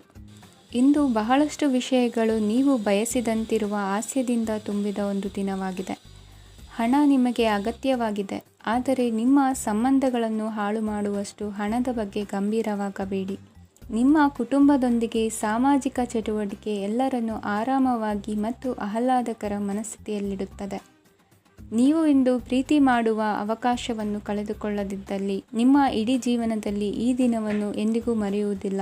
ಇಂದು ಬಹಳಷ್ಟು ವಿಷಯಗಳು ನೀವು ಬಯಸಿದಂತಿರುವ ಹಾಸ್ಯದಿಂದ ತುಂಬಿದ ಒಂದು ದಿನವಾಗಿದೆ. ಹಣ ನಿಮಗೆ ಅಗತ್ಯವಾಗಿದೆ, ಆದರೆ ನಿಮ್ಮ ಸಂಬಂಧಗಳನ್ನು ಹಾಳು ಮಾಡುವಷ್ಟು ಹಣದ ಬಗ್ಗೆ ಗಂಭೀರವಾಗಬೇಡಿ. ನಿಮ್ಮ ಕುಟುಂಬದೊಂದಿಗೆ ಸಾಮಾಜಿಕ ಚಟುವಟಿಕೆ ಎಲ್ಲರನ್ನೂ ಆರಾಮವಾಗಿ ಮತ್ತು ಆಹ್ಲಾದಕರ ಮನಸ್ಥಿತಿಯಲ್ಲಿಡುತ್ತದೆ. ನೀವು ಇಂದು ಪ್ರೀತಿ ಮಾಡುವ ಅವಕಾಶವನ್ನು ಕಳೆದುಕೊಳ್ಳದಿದ್ದಲ್ಲಿ ನಿಮ್ಮ ಇಡೀ ಜೀವನದಲ್ಲಿ ಈ ದಿನವನ್ನು ಎಂದಿಗೂ ಮರೆಯುವುದಿಲ್ಲ.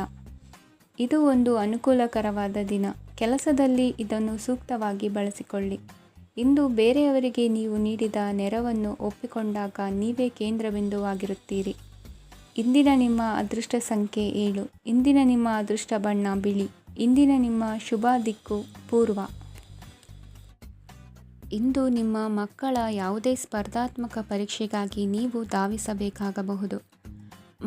ಇದು ಒಂದು ಅನುಕೂಲಕರವಾದ ದಿನ. ಕೆಲಸದಲ್ಲಿ ಇದನ್ನು ಸೂಕ್ತವಾಗಿ ಬಳಸಿಕೊಳ್ಳಿ. ಇಂದು ಬೇರೆಯವರಿಗೆ ನೀವು ನೀಡಿದ ನೆರವನ್ನು ಒಪ್ಪಿಕೊಂಡಾಗ ನೀವೇ ಕೇಂದ್ರಬಿಂದುವಾಗಿರುತ್ತೀರಿ. ಇಂದಿನ ನಿಮ್ಮ ಅದೃಷ್ಟ ಸಂಖ್ಯೆ 7. ಇಂದಿನ ನಿಮ್ಮ ಅದೃಷ್ಟ ಬಣ್ಣ ಬಿಳಿ. ಇಂದಿನ ನಿಮ್ಮ ಶುಭ ದಿಕ್ಕು ಪೂರ್ವ. ಇಂದು ನಿಮ್ಮ ಮಕ್ಕಳ ಯಾವುದೇ ಸ್ಪರ್ಧಾತ್ಮಕ ಪರೀಕ್ಷೆಗಾಗಿ ನೀವು ಧಾವಿಸಬೇಕಾಗಬಹುದು.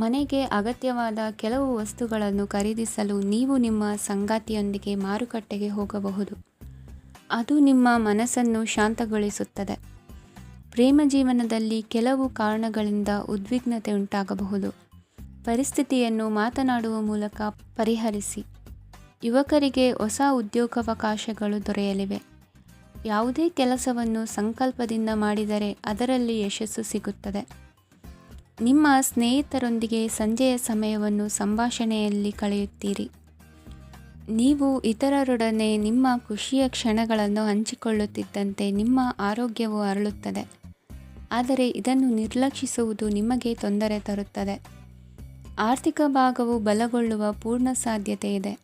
ಮನೆಗೆ ಅಗತ್ಯವಾದ ಕೆಲವು ವಸ್ತುಗಳನ್ನು ಖರೀದಿಸಲು ನೀವು ನಿಮ್ಮ ಸಂಗಾತಿಯೊಂದಿಗೆ ಮಾರುಕಟ್ಟೆಗೆ ಹೋಗಬಹುದು. ಅದು ನಿಮ್ಮ ಮನಸ್ಸನ್ನು ಶಾಂತಗೊಳಿಸುತ್ತದೆ. ಪ್ರೇಮ ಜೀವನದಲ್ಲಿ ಕೆಲವು ಕಾರಣಗಳಿಂದ ಉದ್ವಿಗ್ನತೆ ಉಂಟಾಗಬಹುದು. ಪರಿಸ್ಥಿತಿಯನ್ನು ಮಾತನಾಡುವ ಮೂಲಕ ಪರಿಹರಿಸಿ. ಯುವಕರಿಗೆ ಹೊಸ ಉದ್ಯೋಗಾವಕಾಶಗಳು ದೊರೆಯಲಿವೆ. ಯಾವುದೇ ಕೆಲಸವನ್ನು ಸಂಕಲ್ಪದಿಂದ ಮಾಡಿದರೆ ಅದರಲ್ಲಿ ಯಶಸ್ಸು ಸಿಗುತ್ತದೆ. ನಿಮ್ಮ ಸ್ನೇಹಿತರೊಂದಿಗೆ ಸಂಜೆಯ ಸಮಯವನ್ನು ಸಂಭಾಷಣೆಯಲ್ಲಿ ಕಳೆಯುತ್ತೀರಿ. ನೀವು ಇತರರೊಡನೆ ನಿಮ್ಮ ಖುಷಿಯ ಕ್ಷಣಗಳನ್ನು ಹಂಚಿಕೊಳ್ಳುತ್ತಿದ್ದಂತೆ ನಿಮ್ಮ ಆರೋಗ್ಯವು ಅರಳುತ್ತದೆ, ಆದರೆ ಇದನ್ನು ನಿರ್ಲಕ್ಷಿಸುವುದು ನಿಮಗೆ ತೊಂದರೆ ತರುತ್ತದೆ. ಆರ್ಥಿಕ ಭಾಗವು ಬಲಗೊಳ್ಳುವ ಪೂರ್ಣ ಸಾಧ್ಯತೆ ಇದೆ.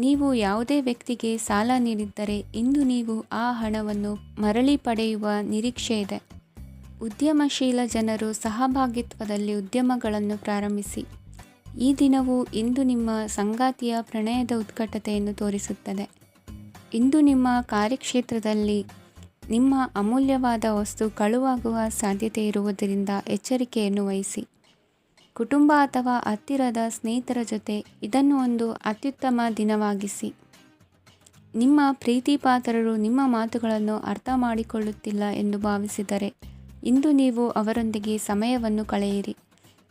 ನೀವು ಯಾವುದೇ ವ್ಯಕ್ತಿಗೆ ಸಾಲ ನೀಡಿದ್ದರೆ ಇಂದು ನೀವು ಆ ಹಣವನ್ನು ಮರಳಿ ಪಡೆಯುವ ನಿರೀಕ್ಷೆ ಇದೆ. ಉದ್ಯಮಶೀಲ ಜನರು ಸಹಭಾಗಿತ್ವದಲ್ಲಿ ಉದ್ಯಮಗಳನ್ನು ಪ್ರಾರಂಭಿಸಿ. ಈ ದಿನವು ಇಂದು ನಿಮ್ಮ ಸಂಗಾತಿಯ ಪ್ರಣಯದ ಉತ್ಕಟತೆಯನ್ನು ತೋರಿಸುತ್ತದೆ. ಇಂದು ನಿಮ್ಮ ಕಾರ್ಯಕ್ಷೇತ್ರದಲ್ಲಿ ನಿಮ್ಮ ಅಮೂಲ್ಯವಾದ ವಸ್ತು ಕಳುವಾಗುವ ಸಾಧ್ಯತೆ ಇರುವುದರಿಂದ ಎಚ್ಚರಿಕೆಯನ್ನು ವಹಿಸಿ. ಕುಟುಂಬ ಅಥವಾ ಹತ್ತಿರದ ಸ್ನೇಹಿತರ ಜೊತೆ ಇದನ್ನು ಒಂದು ಅತ್ಯುತ್ತಮ ದಿನವಾಗಿಸಿ. ನಿಮ್ಮ ಪ್ರೀತಿಪಾತ್ರರು ನಿಮ್ಮ ಮಾತುಗಳನ್ನು ಅರ್ಥ ಮಾಡಿಕೊಳ್ಳುತ್ತಿಲ್ಲ ಎಂದು ಭಾವಿಸಿದರೆ ಇಂದು ನೀವು ಅವರೊಂದಿಗೆ ಸಮಯವನ್ನು ಕಳೆಯಿರಿ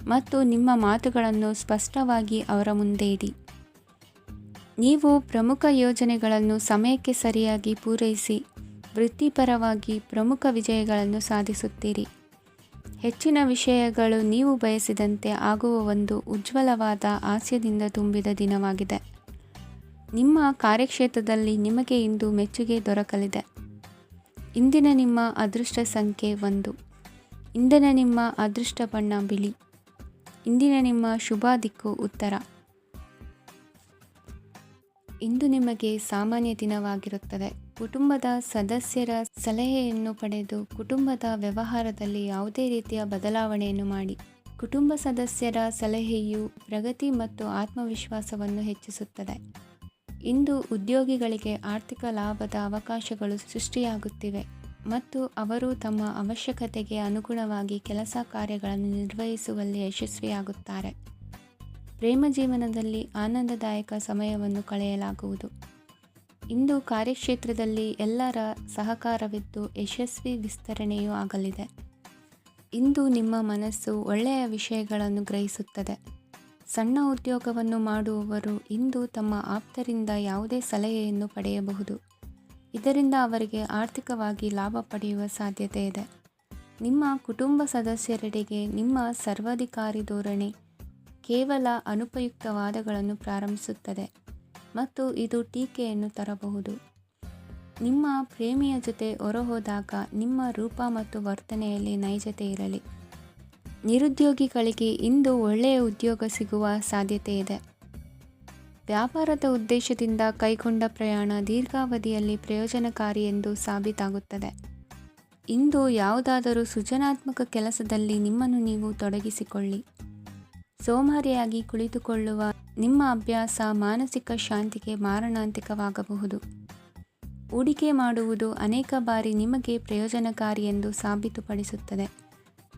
ಮತ್ತು ನಿಮ್ಮ ಮಾತುಗಳನ್ನು ಸ್ಪಷ್ಟವಾಗಿ ಅವರ ಮುಂದೆ ಇಡಿ. ನೀವು ಪ್ರಮುಖ ಯೋಜನೆಗಳನ್ನು ಸಮಯಕ್ಕೆ ಸರಿಯಾಗಿ ಪೂರೈಸಿ ವೃತ್ತಿಪರವಾಗಿ ಪ್ರಮುಖ ವಿಜಯಗಳನ್ನು ಸಾಧಿಸುತ್ತೀರಿ. ಹೆಚ್ಚಿನ ವಿಷಯಗಳು ನೀವು ಬಯಸಿದಂತೆ ಆಗುವ ಒಂದು ಉಜ್ವಲವಾದ ಹಾಸ್ಯದಿಂದ ತುಂಬಿದ ದಿನವಾಗಿದೆ. ನಿಮ್ಮ ಕಾರ್ಯಕ್ಷೇತ್ರದಲ್ಲಿ ನಿಮಗೆ ಇಂದು ಮೆಚ್ಚುಗೆ ದೊರಕಲಿದೆ. ಇಂದಿನ ನಿಮ್ಮ ಅದೃಷ್ಟ ಸಂಖ್ಯೆ 1. ಇಂದಿನ ನಿಮ್ಮ ಅದೃಷ್ಟ ಬಣ್ಣ ಬಿಳಿ. ಇಂದಿನ ನಿಮ್ಮ ಶುಭ ದಿಕ್ಕು ಉತ್ತರ. ಇಂದು ನಿಮಗೆ ಸಾಮಾನ್ಯ ದಿನವಾಗಿರುತ್ತದೆ. ಕುಟುಂಬದ ಸದಸ್ಯರ ಸಲಹೆಯನ್ನು ಪಡೆದು ಕುಟುಂಬದ ವ್ಯವಹಾರದಲ್ಲಿ ಯಾವುದೇ ರೀತಿಯ ಬದಲಾವಣೆಯನ್ನು ಮಾಡಿ. ಕುಟುಂಬ ಸದಸ್ಯರ ಸಲಹೆಯು ಪ್ರಗತಿ ಮತ್ತು ಆತ್ಮವಿಶ್ವಾಸವನ್ನು ಹೆಚ್ಚಿಸುತ್ತದೆ. ಇಂದು ಉದ್ಯೋಗಿಗಳಿಗೆ ಆರ್ಥಿಕ ಲಾಭದ ಅವಕಾಶಗಳು ಸೃಷ್ಟಿಯಾಗುತ್ತಿವೆ ಮತ್ತು ಅವರು ತಮ್ಮ ಅವಶ್ಯಕತೆಗೆ ಅನುಗುಣವಾಗಿ ಕೆಲಸ ಕಾರ್ಯಗಳನ್ನು ನಿರ್ವಹಿಸುವಲ್ಲಿ ಯಶಸ್ವಿಯಾಗುತ್ತಾರೆ. ಪ್ರೇಮ ಜೀವನದಲ್ಲಿ ಆನಂದದಾಯಕ ಸಮಯವನ್ನು ಕಳೆಯಲಾಗುವುದು. ಇಂದು ಕಾರ್ಯಕ್ಷೇತ್ರದಲ್ಲಿ ಎಲ್ಲರ ಸಹಕಾರವಿದ್ದು ಯಶಸ್ವಿ ವಿಸ್ತರಣೆಯೂ ಆಗಲಿದೆ. ಇಂದು ನಿಮ್ಮ ಮನಸ್ಸು ಒಳ್ಳೆಯ ವಿಷಯಗಳನ್ನು ಗ್ರಹಿಸುತ್ತದೆ. ಸಣ್ಣ ಉದ್ಯೋಗವನ್ನು ಮಾಡುವವರು ಇಂದು ತಮ್ಮ ಆಪ್ತರಿಂದ ಯಾವುದೇ ಸಲಹೆಯನ್ನು ಪಡೆಯಬಹುದು. ಇದರಿಂದ ಅವರಿಗೆ ಆರ್ಥಿಕವಾಗಿ ಲಾಭ ಪಡೆಯುವ ಸಾಧ್ಯತೆ ಇದೆ. ನಿಮ್ಮ ಕುಟುಂಬ ಸದಸ್ಯರೆಡೆಗೆ ನಿಮ್ಮ ಸರ್ವಾಧಿಕಾರಿ ಧೋರಣೆ ಕೇವಲ ಅನುಪಯುಕ್ತ ವಾದಗಳನ್ನು ಪ್ರಾರಂಭಿಸುತ್ತದೆ ಮತ್ತು ಇದು ಟೀಕೆಯನ್ನು ತರಬಹುದು. ನಿಮ್ಮ ಪ್ರೇಮಿಯ ಜೊತೆ ಹೊರಹೋದಾಗ ನಿಮ್ಮ ರೂಪ ಮತ್ತು ವರ್ತನೆಯಲ್ಲಿ ನೈಜತೆ ಇರಲಿ. ನಿರುದ್ಯೋಗಿಗಳಿಗೆ ಇಂದು ಒಳ್ಳೆಯ ಉದ್ಯೋಗ ಸಿಗುವ ಸಾಧ್ಯತೆ ಇದೆ. ವ್ಯಾಪಾರದ ಉದ್ದೇಶದಿಂದ ಕೈಗೊಂಡ ಪ್ರಯಾಣ ದೀರ್ಘಾವಧಿಯಲ್ಲಿ ಪ್ರಯೋಜನಕಾರಿ ಎಂದು ಸಾಬೀತಾಗುತ್ತದೆ. ಇಂದು ಯಾವುದಾದರೂ ಸೃಜನಾತ್ಮಕ ಕೆಲಸದಲ್ಲಿ ನಿಮ್ಮನ್ನು ನೀವು ತೊಡಗಿಸಿಕೊಳ್ಳಿ. ಸೋಮಾರಿಯಾಗಿ ಕುಳಿತುಕೊಳ್ಳುವ ನಿಮ್ಮ ಅಭ್ಯಾಸ ಮಾನಸಿಕ ಶಾಂತಿಗೆ ಮಾರಣಾಂತಿಕವಾಗಬಹುದು. ಹೂಡಿಕೆ ಮಾಡುವುದು ಅನೇಕ ಬಾರಿ ನಿಮಗೆ ಪ್ರಯೋಜನಕಾರಿ ಎಂದು ಸಾಬೀತುಪಡಿಸುತ್ತದೆ.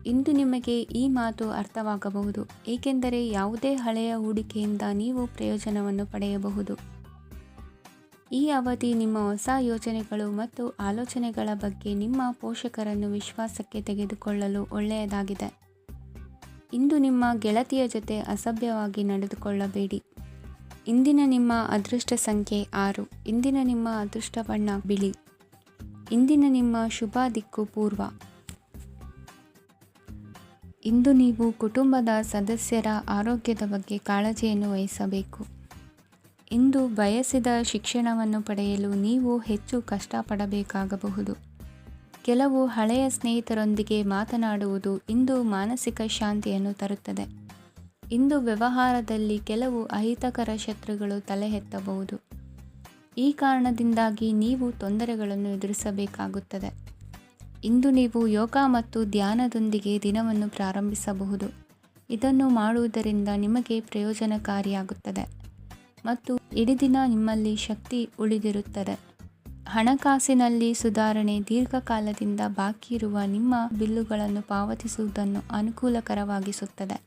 ಇಂದು ನಿಮಗೆ ಈ ಮಾತು ಅರ್ಥವಾಗಬಹುದು, ಏಕೆಂದರೆ ಯಾವುದೇ ಹಳೆಯ ಹೂಡಿಕೆಯಿಂದ ನೀವು ಪ್ರಯೋಜನವನ್ನು ಪಡೆಯಬಹುದು. ಈ ಅವಧಿ ನಿಮ್ಮ ಹೊಸ ಯೋಜನೆಗಳು ಮತ್ತು ಆಲೋಚನೆಗಳ ಬಗ್ಗೆ ನಿಮ್ಮ ಪೋಷಕರನ್ನು ವಿಶ್ವಾಸಕ್ಕೆ ತೆಗೆದುಕೊಳ್ಳಲು ಒಳ್ಳೆಯದಾಗಿದೆ. ಇಂದು ನಿಮ್ಮ ಗೆಳತಿಯ ಜೊತೆ ಅಸಭ್ಯವಾಗಿ ನಡೆದುಕೊಳ್ಳಬೇಡಿ. ಇಂದಿನ ನಿಮ್ಮ ಅದೃಷ್ಟ ಸಂಖ್ಯೆ 6. ಇಂದಿನ ನಿಮ್ಮ ಅದೃಷ್ಟ ಬಣ್ಣ ಬಿಳಿ. ಇಂದಿನ ನಿಮ್ಮ ಶುಭ ದಿಕ್ಕು ಪೂರ್ವ. ಇಂದು ನೀವು ಕುಟುಂಬದ ಸದಸ್ಯರ ಆರೋಗ್ಯದ ಬಗ್ಗೆ ಕಾಳಜಿಯನ್ನು ವಹಿಸಬೇಕು. ಇಂದು ಬಯಸಿದ ಶಿಕ್ಷಣವನ್ನು ಪಡೆಯಲು ನೀವು ಹೆಚ್ಚು ಕಷ್ಟಪಡಬೇಕಾಗಬಹುದು. ಕೆಲವು ಹಳೆಯ ಸ್ನೇಹಿತರೊಂದಿಗೆ ಮಾತನಾಡುವುದು ಇಂದು ಮಾನಸಿಕ ಶಾಂತಿಯನ್ನು ತರುತ್ತದೆ. ಇಂದು ವ್ಯವಹಾರದಲ್ಲಿ ಕೆಲವು ಅಹಿತಕರ ಶತ್ರುಗಳು ತಲೆ ಎತ್ತಬಹುದು. ಈ ಕಾರಣದಿಂದಾಗಿ ನೀವು ತೊಂದರೆಗಳನ್ನು ಎದುರಿಸಬೇಕಾಗುತ್ತದೆ. ಇಂದು ನೀವು ಯೋಗ ಮತ್ತು ಧ್ಯಾನದೊಂದಿಗೆ ದಿನವನ್ನು ಪ್ರಾರಂಭಿಸಬಹುದು. ಇದನ್ನು ಮಾಡುವುದರಿಂದ ನಿಮಗೆ ಪ್ರಯೋಜನಕಾರಿಯಾಗುತ್ತದೆ ಮತ್ತು ಇಡೀ ದಿನ ನಿಮ್ಮಲ್ಲಿ ಶಕ್ತಿ ಉಳಿದಿರುತ್ತದೆ. ಹಣಕಾಸಿನಲ್ಲಿ ಸುಧಾರಣೆ ದೀರ್ಘಕಾಲದಿಂದ ಬಾಕಿ ಇರುವ ನಿಮ್ಮ ಬಿಲ್ಲುಗಳನ್ನು ಪಾವತಿಸುವುದನ್ನು ಅನುಕೂಲಕರವಾಗಿಸುತ್ತದೆ.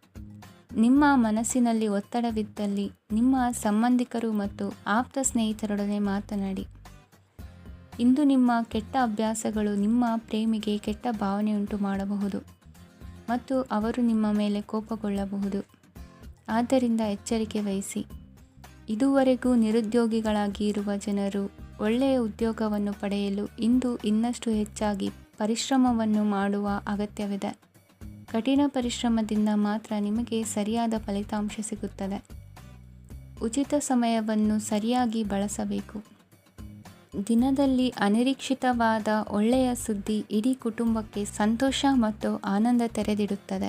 ನಿಮ್ಮ ಮನಸ್ಸಿನಲ್ಲಿ ಒತ್ತಡವಿದ್ದಲ್ಲಿ ನಿಮ್ಮ ಸಂಬಂಧಿಕರು ಮತ್ತು ಆಪ್ತ ಸ್ನೇಹಿತರೊಡನೆ ಮಾತನಾಡಿ. ಇಂದು ನಿಮ್ಮ ಕೆಟ್ಟ ಅಭ್ಯಾಸಗಳು ನಿಮ್ಮ ಪ್ರೇಮಿಗೆ ಕೆಟ್ಟ ಭಾವನೆಯುಂಟು ಮಾಡಬಹುದು ಮತ್ತು ಅವರು ನಿಮ್ಮ ಮೇಲೆ ಕೋಪಗೊಳ್ಳಬಹುದು. ಆದ್ದರಿಂದ ಎಚ್ಚರಿಕೆ ವಹಿಸಿ. ಇದುವರೆಗೂ ನಿರುದ್ಯೋಗಿಗಳಾಗಿ ಇರುವ ಜನರು ಒಳ್ಳೆಯ ಉದ್ಯೋಗವನ್ನು ಪಡೆಯಲು ಇಂದು ಇನ್ನಷ್ಟು ಹೆಚ್ಚಾಗಿ ಪರಿಶ್ರಮವನ್ನು ಮಾಡುವ ಅಗತ್ಯವಿದೆ. ಕಠಿಣ ಪರಿಶ್ರಮದಿಂದ ಮಾತ್ರ ನಿಮಗೆ ಸರಿಯಾದ ಫಲಿತಾಂಶ ಸಿಗುತ್ತದೆ. ಉಚಿತ ಸಮಯವನ್ನು ಸರಿಯಾಗಿ ಬಳಸಬೇಕು. ದಿನದಲ್ಲಿ ಅನಿರೀಕ್ಷಿತವಾದ ಒಳ್ಳೆಯ ಸುದ್ದಿ ಇಡೀ ಕುಟುಂಬಕ್ಕೆ ಸಂತೋಷ ಮತ್ತು ಆನಂದ ತೆರೆದಿಡುತ್ತದೆ.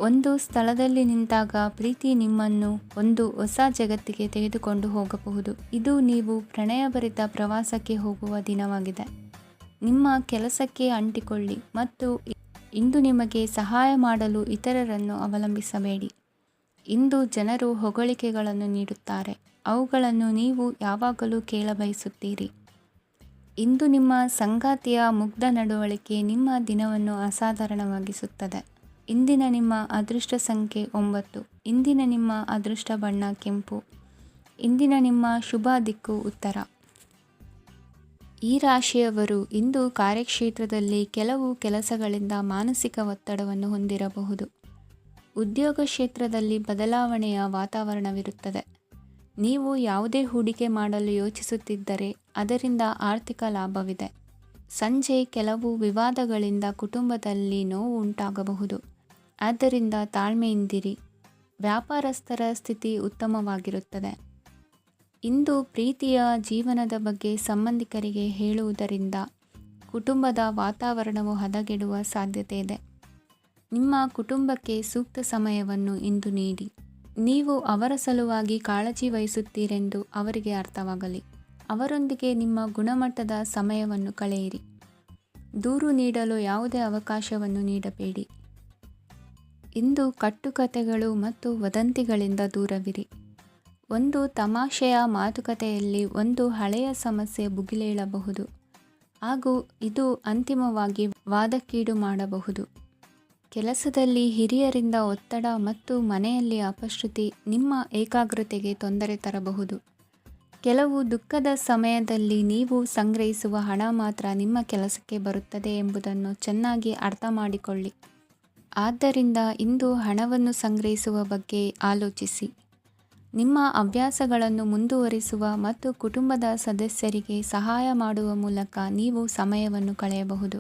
ಒಂದು ಸ್ಥಳದಲ್ಲಿ ನಿಂತಾಗ ಪ್ರೀತಿ ನಿಮ್ಮನ್ನು ಒಂದು ಹೊಸ ಜಗತ್ತಿಗೆ ತೆಗೆದುಕೊಂಡು ಹೋಗಬಹುದು. ಇದು ನೀವು ಪ್ರಣಯಭರಿತ ಪ್ರವಾಸಕ್ಕೆ ಹೋಗುವ ದಿನವಾಗಿದೆ. ನಿಮ್ಮ ಕೆಲಸಕ್ಕೆ ಅಂಟಿಕೊಳ್ಳಿ ಮತ್ತು ಇಂದು ನಿಮಗೆ ಸಹಾಯ ಮಾಡಲು ಇತರರನ್ನು ಅವಲಂಬಿಸಬೇಡಿ. ಇಂದು ಜನರು ಹೊಗಳಿಕೆಗಳನ್ನು ನೀಡುತ್ತಾರೆ, ಅವುಗಳನ್ನು ನೀವು ಯಾವಾಗಲೂ ಕೇಳಬಯಸುತ್ತೀರಿ. ಇಂದು ನಿಮ್ಮ ಸಂಗಾತಿಯ ಮುಗ್ಧ ನಡವಳಿಕೆ ನಿಮ್ಮ ದಿನವನ್ನು ಅಸಾಧಾರಣವಾಗಿಸುತ್ತದೆ. ಇಂದಿನ ನಿಮ್ಮ ಅದೃಷ್ಟ ಸಂಖ್ಯೆ 9. ಇಂದಿನ ನಿಮ್ಮ ಅದೃಷ್ಟ ಬಣ್ಣ ಕೆಂಪು. ಇಂದಿನ ನಿಮ್ಮ ಶುಭ ದಿಕ್ಕು ಉತ್ತರ. ಈ ರಾಶಿಯವರು ಇಂದು ಕಾರ್ಯಕ್ಷೇತ್ರದಲ್ಲಿ ಕೆಲವು ಕೆಲಸಗಳಿಂದ ಮಾನಸಿಕ ಒತ್ತಡವನ್ನು ಹೊಂದಿರಬಹುದು. ಉದ್ಯೋಗ ಕ್ಷೇತ್ರದಲ್ಲಿ ಬದಲಾವಣೆಯ ವಾತಾವರಣವಿರುತ್ತದೆ. ನೀವು ಯಾವುದೇ ಹೂಡಿಕೆ ಮಾಡಲು ಯೋಚಿಸುತ್ತಿದ್ದರೆ ಅದರಿಂದ ಆರ್ಥಿಕ ಲಾಭವಿದೆ. ಸಂಜೆ ಕೆಲವು ವಿವಾದಗಳಿಂದ ಕುಟುಂಬದಲ್ಲಿ ನೋವು ಉಂಟಾಗಬಹುದು. ಆದ್ದರಿಂದ ತಾಳ್ಮೆಯಿಂದಿರಿ. ವ್ಯಾಪಾರಸ್ಥರ ಸ್ಥಿತಿ ಉತ್ತಮವಾಗಿರುತ್ತದೆ. ಇಂದು ಪ್ರೀತಿಯ ಜೀವನದ ಬಗ್ಗೆ ಸಂಬಂಧಿಕರಿಗೆ ಹೇಳುವುದರಿಂದ ಕುಟುಂಬದ ವಾತಾವರಣವು ಹದಗೆಡುವ ಸಾಧ್ಯತೆ ಇದೆ. ನಿಮ್ಮ ಕುಟುಂಬಕ್ಕೆ ಸೂಕ್ತ ಸಮಯವನ್ನು ಇಂದು ನೀಡಿ. ನೀವು ಅವರ ಸಲುವಾಗಿ ಕಾಳಜಿ ವಹಿಸುತ್ತೀರೆಂದು ಅವರಿಗೆ ಅರ್ಥವಾಗಲಿ. ಅವರೊಂದಿಗೆ ನಿಮ್ಮ ಗುಣಮಟ್ಟದ ಸಮಯವನ್ನು ಕಳೆಯಿರಿ. ದೂರು ನೀಡಲು ಯಾವುದೇ ಅವಕಾಶವನ್ನು ನೀಡಬೇಡಿ. ಇಂದು ಕಟ್ಟುಕತೆಗಳು ಮತ್ತು ವದಂತಿಗಳಿಂದ ದೂರವಿರಿ. ಒಂದು ತಮಾಷೆಯ ಮಾತುಕತೆಯಲ್ಲಿ ಒಂದು ಹಳೆಯ ಸಮಸ್ಯೆ ಭುಗಿಲೇಳಬಹುದು ಹಾಗೂ ಇದು ಅಂತಿಮವಾಗಿ ವಾದಕ್ಕೀಡು ಮಾಡಬಹುದು. ಕೆಲಸದಲ್ಲಿ ಹಿರಿಯರಿಂದ ಒತ್ತಡ ಮತ್ತು ಮನೆಯಲ್ಲಿ ಅಪಶ್ರುತಿ ನಿಮ್ಮ ಏಕಾಗ್ರತೆಗೆ ತೊಂದರೆ ತರಬಹುದು. ಕೆಲವು ದುಃಖದ ಸಮಯದಲ್ಲಿ ನೀವು ಸಂಗ್ರಹಿಸುವ ಹಣ ಮಾತ್ರ ನಿಮ್ಮ ಕೆಲಸಕ್ಕೆ ಬರುತ್ತದೆ ಎಂಬುದನ್ನು ಚೆನ್ನಾಗಿ ಅರ್ಥ ಮಾಡಿಕೊಳ್ಳಿ. ಆದ್ದರಿಂದ ಇಂದು ಹಣವನ್ನು ಸಂಗ್ರಹಿಸುವ ಬಗ್ಗೆ ಆಲೋಚಿಸಿ. ನಿಮ್ಮ ಹವ್ಯಾಸಗಳನ್ನು ಮುಂದುವರಿಸುವ ಮತ್ತು ಕುಟುಂಬದ ಸದಸ್ಯರಿಗೆ ಸಹಾಯ ಮಾಡುವ ಮೂಲಕ ನೀವು ಸಮಯವನ್ನು ಕಳೆಯಬಹುದು.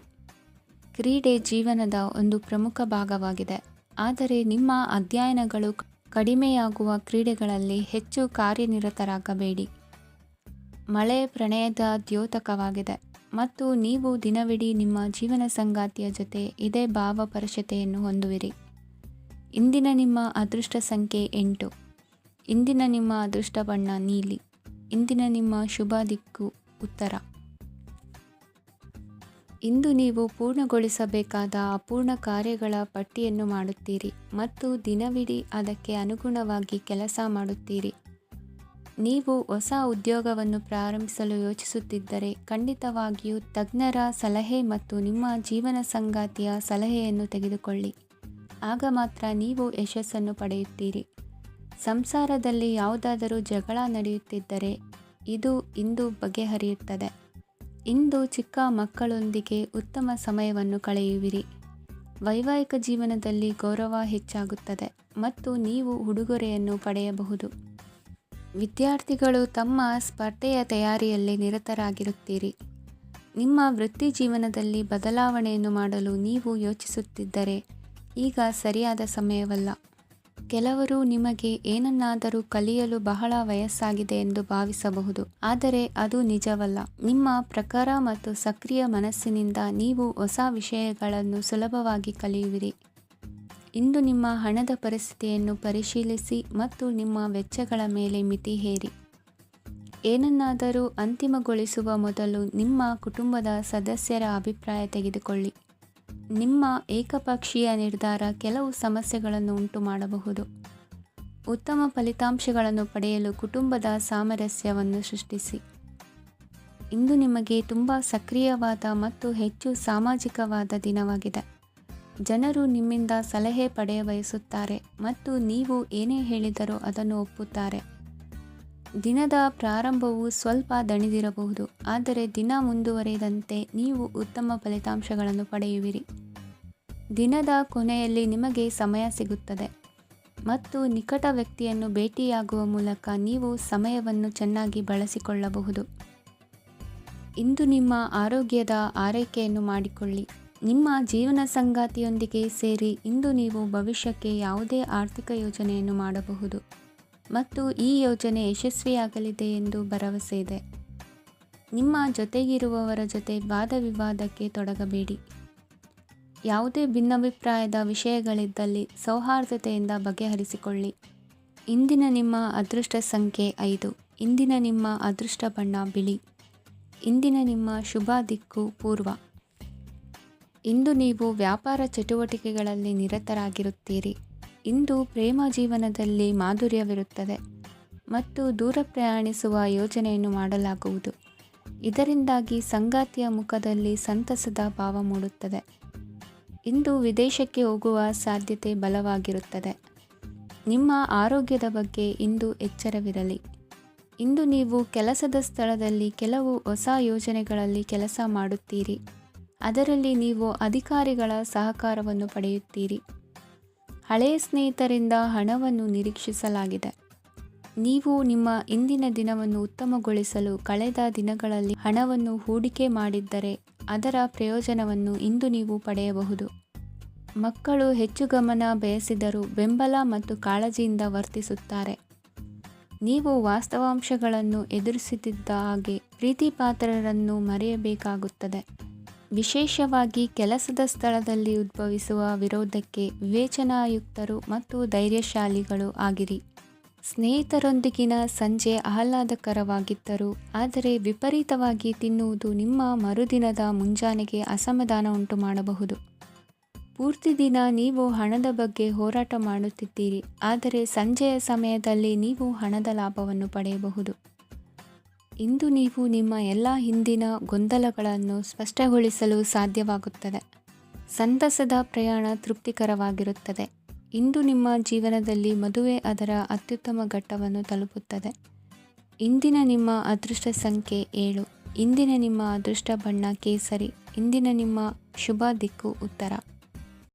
ಕ್ರೀಡೆ ಜೀವನದ ಒಂದು ಪ್ರಮುಖ ಭಾಗವಾಗಿದೆ, ಆದರೆ ನಿಮ್ಮ ಅಧ್ಯಯನಗಳು ಕಡಿಮೆಯಾಗುವ ಕ್ರೀಡೆಗಳಲ್ಲಿ ಹೆಚ್ಚು ಕಾರ್ಯನಿರತರಾಗಬೇಡಿ. ಮಳೆ ಪ್ರಣಯದ ದ್ಯೋತಕವಾಗಿದೆ ಮತ್ತು ನೀವು ದಿನವಿಡೀ ನಿಮ್ಮ ಜೀವನ ಸಂಗಾತಿಯ ಜೊತೆ ಇದೇ ಭಾವಪರಶತೆಯನ್ನು ಹೊಂದುವಿರಿ. ಇಂದಿನ ನಿಮ್ಮ ಅದೃಷ್ಟ ಸಂಖ್ಯೆ 8. ಇಂದಿನ ನಿಮ್ಮ ಅದೃಷ್ಟ ಬಣ್ಣ ನೀಲಿ. ಇಂದಿನ ನಿಮ್ಮ ಶುಭ ದಿಕ್ಕು ಉತ್ತರ. ಇಂದು ನೀವು ಪೂರ್ಣಗೊಳಿಸಬೇಕಾದ ಅಪೂರ್ಣ ಕಾರ್ಯಗಳ ಪಟ್ಟಿಯನ್ನು ಮಾಡುತ್ತೀರಿ ಮತ್ತು ದಿನವಿಡೀ ಅದಕ್ಕೆ ಅನುಗುಣವಾಗಿ ಕೆಲಸ ಮಾಡುತ್ತೀರಿ. ನೀವು ಹೊಸ ಉದ್ಯೋಗವನ್ನು ಪ್ರಾರಂಭಿಸಲು ಯೋಚಿಸುತ್ತಿದ್ದರೆ ಖಂಡಿತವಾಗಿಯೂ ತಜ್ಞರ ಸಲಹೆ ಮತ್ತು ನಿಮ್ಮ ಜೀವನ ಸಂಗಾತಿಯ ಸಲಹೆಯನ್ನು ತೆಗೆದುಕೊಳ್ಳಿ. ಆಗ ಮಾತ್ರ ನೀವು ಯಶಸ್ಸನ್ನು ಪಡೆಯುತ್ತೀರಿ. ಸಂಸಾರದಲ್ಲಿ ಯಾವುದಾದರೂ ಜಗಳ ನಡೆಯುತ್ತಿದ್ದರೆ ಇದು ಇಂದು ಬಗೆಹರಿಯುತ್ತದೆ. ಇಂದು ಚಿಕ್ಕ ಮಕ್ಕಳೊಂದಿಗೆ ಉತ್ತಮ ಸಮಯವನ್ನು ಕಳೆಯುವಿರಿ. ವೈವಾಹಿಕ ಜೀವನದಲ್ಲಿ ಗೌರವ ಹೆಚ್ಚಾಗುತ್ತದೆ ಮತ್ತು ನೀವು ಉಡುಗೊರೆಯನ್ನು ಪಡೆಯಬಹುದು. ವಿದ್ಯಾರ್ಥಿಗಳು ತಮ್ಮ ಸ್ಪರ್ಧೆಯ ತಯಾರಿಯಲ್ಲಿ ನಿರತರಾಗಿರುತ್ತೀರಿ. ನಿಮ್ಮ ವೃತ್ತಿ ಜೀವನದಲ್ಲಿ ಬದಲಾವಣೆಯನ್ನು ಮಾಡಲು ನೀವು ಯೋಚಿಸುತ್ತಿದ್ದರೆ ಈಗ ಸರಿಯಾದ ಸಮಯವಲ್ಲ. ಕೆಲವರು ನಿಮಗೆ ಏನನ್ನಾದರೂ ಕಲಿಯಲು ಬಹಳ ವಯಸ್ಸಾಗಿದೆ ಎಂದು ಭಾವಿಸಬಹುದು, ಆದರೆ ಅದು ನಿಜವಲ್ಲ. ನಿಮ್ಮ ಪ್ರಖರ ಮತ್ತು ಸಕ್ರಿಯ ಮನಸ್ಸಿನಿಂದ ನೀವು ಹೊಸ ವಿಷಯಗಳನ್ನು ಸುಲಭವಾಗಿ ಕಲಿಯುವಿರಿ. ಇಂದು ನಿಮ್ಮ ಹಣದ ಪರಿಸ್ಥಿತಿಯನ್ನು ಪರಿಶೀಲಿಸಿ ಮತ್ತು ನಿಮ್ಮ ವೆಚ್ಚಗಳ ಮೇಲೆ ಮಿತಿ ಹೇರಿ. ಏನನ್ನಾದರೂ ಅಂತಿಮಗೊಳಿಸುವ ಮೊದಲು ನಿಮ್ಮ ಕುಟುಂಬದ ಸದಸ್ಯರ ಅಭಿಪ್ರಾಯ ತೆಗೆದುಕೊಳ್ಳಿ. ನಿಮ್ಮ ಏಕಪಕ್ಷೀಯ ನಿರ್ಧಾರ ಕೆಲವು ಸಮಸ್ಯೆಗಳನ್ನು ಉಂಟು ಮಾಡಬಹುದು. ಉತ್ತಮ ಫಲಿತಾಂಶಗಳನ್ನು ಪಡೆಯಲು ಕುಟುಂಬದ ಸಾಮರಸ್ಯವನ್ನು ಸೃಷ್ಟಿಸಿ. ಇಂದು ನಿಮಗೆ ತುಂಬ ಸಕ್ರಿಯವಾದ ಮತ್ತು ಹೆಚ್ಚು ಸಾಮಾಜಿಕವಾದ ದಿನವಾಗಿದೆ. ಜನರು ನಿಮ್ಮಿಂದ ಸಲಹೆ ಪಡೆಯ ಬಯಸುತ್ತಾರೆ ಮತ್ತು ನೀವು ಏನೇ ಹೇಳಿದರೂ ಅದನ್ನು ಒಪ್ಪುತ್ತಾರೆ. ದಿನದ ಪ್ರಾರಂಭವು ಸ್ವಲ್ಪ ದಣಿದಿರಬಹುದು, ಆದರೆ ದಿನ ಮುಂದುವರಿದಂತೆ ನೀವು ಉತ್ತಮ ಫಲಿತಾಂಶಗಳನ್ನು ಪಡೆಯುವಿರಿ. ದಿನದ ಕೊನೆಯಲ್ಲಿ ನಿಮಗೆ ಸಮಯ ಸಿಗುತ್ತದೆ ಮತ್ತು ನಿಕಟ ವ್ಯಕ್ತಿಯನ್ನು ಭೇಟಿಯಾಗುವ ಮೂಲಕ ನೀವು ಸಮಯವನ್ನು ಚೆನ್ನಾಗಿ ಬಳಸಿಕೊಳ್ಳಬಹುದು. ಇಂದು ನಿಮ್ಮ ಆರೋಗ್ಯದ ಆರೈಕೆಯನ್ನು ಮಾಡಿಕೊಳ್ಳಿ. ನಿಮ್ಮ ಜೀವನ ಸಂಗಾತಿಯೊಂದಿಗೆ ಸೇರಿ ಇಂದು ನೀವು ಭವಿಷ್ಯಕ್ಕೆ ಯಾವುದೇ ಆರ್ಥಿಕ ಯೋಜನೆಯನ್ನು ಮಾಡಬಹುದು ಮತ್ತು ಈ ಯೋಜನೆ ಯಶಸ್ವಿಯಾಗಲಿದೆ ಎಂದು ಭರವಸೆ ಇದೆ. ನಿಮ್ಮ ಜೊತೆಗಿರುವವರ ಜೊತೆ ವಾದ ವಿವಾದಕ್ಕೆ ತೊಡಗಬೇಡಿ. ಯಾವುದೇ ಭಿನ್ನಾಭಿಪ್ರಾಯದ ವಿಷಯಗಳಿದ್ದಲ್ಲಿ ಸೌಹಾರ್ದತೆಯಿಂದ ಬಗೆಹರಿಸಿಕೊಳ್ಳಿ. ಇಂದಿನ ನಿಮ್ಮ ಅದೃಷ್ಟ ಸಂಖ್ಯೆ 5. ಇಂದಿನ ನಿಮ್ಮ ಅದೃಷ್ಟ ಬಣ್ಣ ಬಿಳಿ. ಇಂದಿನ ನಿಮ್ಮ ಶುಭ ದಿಕ್ಕು ಪೂರ್ವ. ಇಂದು ನೀವು ವ್ಯಾಪಾರ ಚಟುವಟಿಕೆಗಳಲ್ಲಿ ನಿರತರಾಗಿರುತ್ತೀರಿ. ಇಂದು ಪ್ರೇಮ ಜೀವನದಲ್ಲಿ ಮಾಧುರ್ಯವಿರುತ್ತದೆ ಮತ್ತು ದೂರ ಪ್ರಯಾಣಿಸುವ ಯೋಜನೆಯನ್ನು ಮಾಡಲಾಗುವುದು. ಇದರಿಂದಾಗಿ ಸಂಗಾತಿಯ ಮುಖದಲ್ಲಿ ಸಂತಸದ ಭಾವ ಮೂಡುತ್ತದೆ. ಇಂದು ವಿದೇಶಕ್ಕೆ ಹೋಗುವ ಸಾಧ್ಯತೆ ಬಲವಾಗಿರುತ್ತದೆ. ನಿಮ್ಮ ಆರೋಗ್ಯದ ಬಗ್ಗೆ ಇಂದು ಎಚ್ಚರವಿರಲಿ. ಇಂದು ನೀವು ಕೆಲಸದ ಸ್ಥಳದಲ್ಲಿ ಕೆಲವು ಹೊಸ ಯೋಜನೆಗಳಲ್ಲಿ ಕೆಲಸ ಮಾಡುತ್ತೀರಿ. ಅದರಲ್ಲಿ ನೀವು ಅಧಿಕಾರಿಗಳ ಸಹಕಾರವನ್ನು ಪಡೆಯುತ್ತೀರಿ. ಹಳೆಯ ಸ್ನೇಹಿತರಿಂದ ಹಣವನ್ನು ನಿರೀಕ್ಷಿಸಲಾಗಿದೆ. ನೀವು ನಿಮ್ಮ ಇಂದಿನ ದಿನವನ್ನು ಉತ್ತಮಗೊಳಿಸಲು ಕಳೆದ ದಿನಗಳಲ್ಲಿ ಹಣವನ್ನು ಹೂಡಿಕೆ ಮಾಡಿದ್ದರೆ ಅದರ ಪ್ರಯೋಜನವನ್ನು ಇಂದು ನೀವು ಪಡೆಯಬಹುದು. ಮಕ್ಕಳು ಹೆಚ್ಚು ಗಮನ ಬಯಸಿದರೂ ಬೆಂಬಲ ಮತ್ತು ಕಾಳಜಿಯಿಂದ ವರ್ತಿಸುತ್ತಾರೆ. ನೀವು ವಾಸ್ತವಾಂಶಗಳನ್ನು ಎದುರಿಸುತ್ತಿದ್ದ ಹಾಗೆ ಪ್ರೀತಿಪಾತ್ರರನ್ನು ಮರೆಯಬೇಕಾಗುತ್ತದೆ. ವಿಶೇಷವಾಗಿ ಕೆಲಸದ ಸ್ಥಳದಲ್ಲಿ ಉದ್ಭವಿಸುವ ವಿರೋಧಕ್ಕೆ ವಿವೇಚನಾಯುಕ್ತರು ಮತ್ತು ಧೈರ್ಯಶಾಲಿಗಳು ಆಗಿರಿ. ಸ್ನೇಹಿತರೊಂದಿಗಿನ ಸಂಜೆ ಆಹ್ಲಾದಕರವಾಗಿದ್ದರೂ, ಆದರೆ ವಿಪರೀತವಾಗಿ ತಿನ್ನುವುದು ನಿಮ್ಮ ಮರುದಿನದ ಮುಂಜಾನೆಗೆ ಅಸಮಾಧಾನ ಉಂಟುಮಾಡಬಹುದು. ಪೂರ್ತಿ ದಿನ ನೀವು ಹಣದ ಬಗ್ಗೆ ಹೋರಾಟ ಮಾಡುತ್ತಿದ್ದೀರಿ, ಆದರೆ ಸಂಜೆಯ ಸಮಯದಲ್ಲಿ ನೀವು ಹಣದ ಲಾಭವನ್ನು ಪಡೆಯಬಹುದು. ಇಂದು ನೀವು ನಿಮ್ಮ ಎಲ್ಲ ಹಿಂದಿನ ಗೊಂದಲಗಳನ್ನು ಸ್ಪಷ್ಟಗೊಳಿಸಲು ಸಾಧ್ಯವಾಗುತ್ತದೆ. ಸಂತಸದ ಪ್ರಯಾಣ ತೃಪ್ತಿಕರವಾಗಿರುತ್ತದೆ. ಇಂದು ನಿಮ್ಮ ಜೀವನದಲ್ಲಿ ಮದುವೆ ಅದರ ಅತ್ಯುತ್ತಮ ಘಟ್ಟವನ್ನು ತಲುಪುತ್ತದೆ. ಇಂದಿನ ನಿಮ್ಮ ಅದೃಷ್ಟ ಸಂಖ್ಯೆ 7. ಇಂದಿನ ನಿಮ್ಮ ಅದೃಷ್ಟ ಬಣ್ಣ ಕೇಸರಿ. ಇಂದಿನ ನಿಮ್ಮ ಶುಭ ದಿಕ್ಕು ಉತ್ತರ.